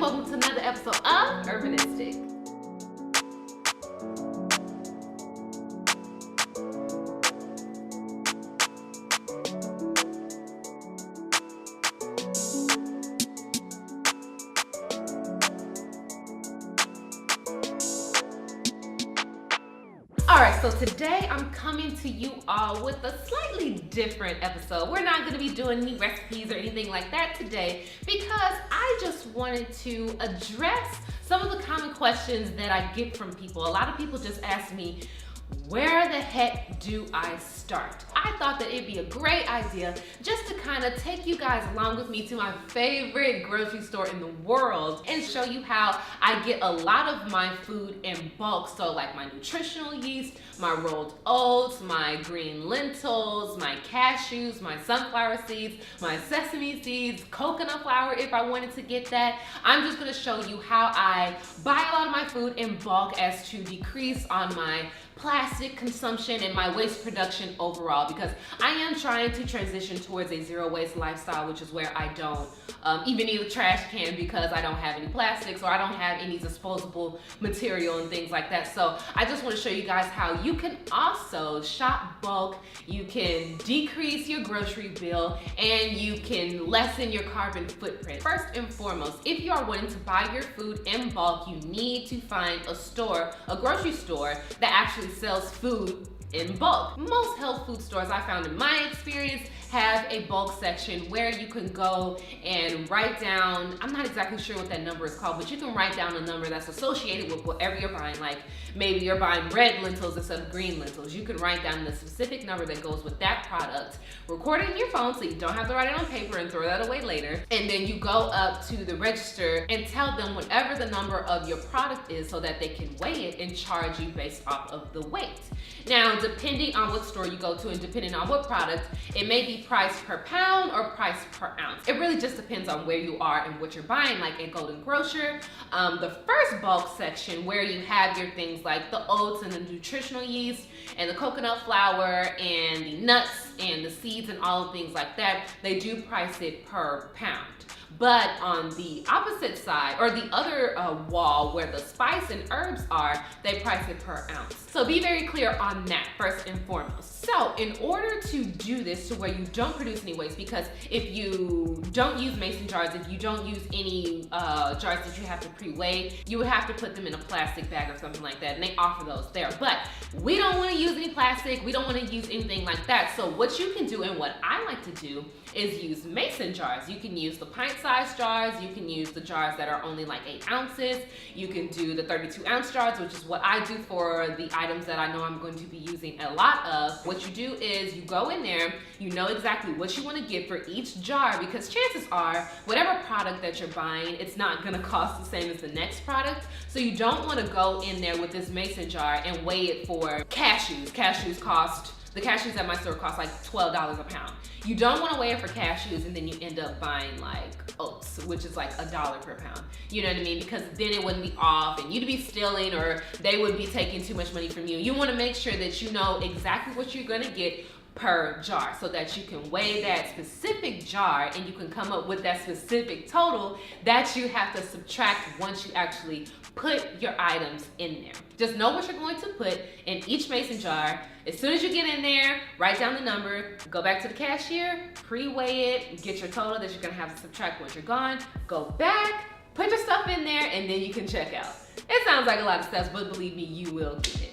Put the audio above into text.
and welcome to another episode of Urbanistic. Alright, so today I'm coming to you all with a slightly different episode. We're not going to be doing any recipes or anything like that today because I just wanted to address some of the common questions that I get from people. A lot of people just ask me, where the heck do I start? I thought that it'd be a great idea just to kind of take you guys along with me to my favorite grocery store in the world and show you how I get a lot of my food in bulk. So like my nutritional yeast, my rolled oats, my green lentils, my cashews, my sunflower seeds, my sesame seeds, coconut flour if I wanted to get that. I'm just gonna show you how I buy a lot of my food in bulk as to decrease on my plastic consumption and my waste production overall, because I am trying to transition towards a zero waste lifestyle, which is where I don't even need a trash can because I don't have any plastics or I don't have any disposable material and things like that. So I just want to show you guys how you can also shop bulk, you can decrease your grocery bill, and you can lessen your carbon footprint. First and foremost, if you are wanting to buy your food in bulk, you need to find a store, a grocery store that actually sells food in bulk. Most health food stores I found in my experience have a bulk section where you can go and write down, I'm not exactly sure what that number is called, but you can write down a number that's associated with whatever you're buying. Like maybe you're buying red lentils instead of green lentils. You can write down the specific number that goes with that product, record it in your phone so you don't have to write it on paper and throw that away later. And then you go up to the register and tell them whatever the number of your product is so that they can weigh it and charge you based off of the weight. Now, depending on what store you go to and depending on what product, it may be priced per pound or priced per ounce. It really just depends on where you are and what you're buying. Like at Golden Grocer, the first bulk section where you have your things like the oats and the nutritional yeast and the coconut flour and the nuts and the seeds and all the things like that, they do price it per pound. But on the opposite side, or the other wall where the spice and herbs are, they price it per ounce. So be very clear on that first and foremost. So in order to do this to where you don't produce any waste, because if you don't use mason jars, if you don't use any jars that you have to pre-weigh, you would have to put them in a plastic bag or something like that, and they offer those there. But we don't want to use any plastic, we don't want to use anything like that. So what you can do, and what I like to do, is use mason jars. You can use the pint-sized jars, you can use the jars that are only like 8 ounces, you can do the 32-ounce jars, which is what I do for the items that I know I'm going to be using a lot of. What you do is you go in there, you know exactly what you want to get for each jar, because chances are whatever product that you're buying, it's not going to cost the same as the next product. So you don't want to go in there with this mason jar and weigh it for cashews. The cashews at my store cost like $12 a pound. You don't want to weigh it for cashews and then you end up buying like oats, which is like $1 per pound. You know what I mean? Because then it wouldn't be off and you'd be stealing, or they would be taking too much money from you. You want to make sure that you know exactly what you're going to get per jar so that you can weigh that specific jar and you can come up with that specific total that you have to subtract once you actually put your items in there. Just know what you're going to put in each mason jar. As soon as you get in there, write down the number, go back to the cashier, pre-weigh it, get your total that you're gonna have to subtract once you're gone, go back, put your stuff in there, and then you can check out. It sounds like a lot of steps, but believe me, you will get it.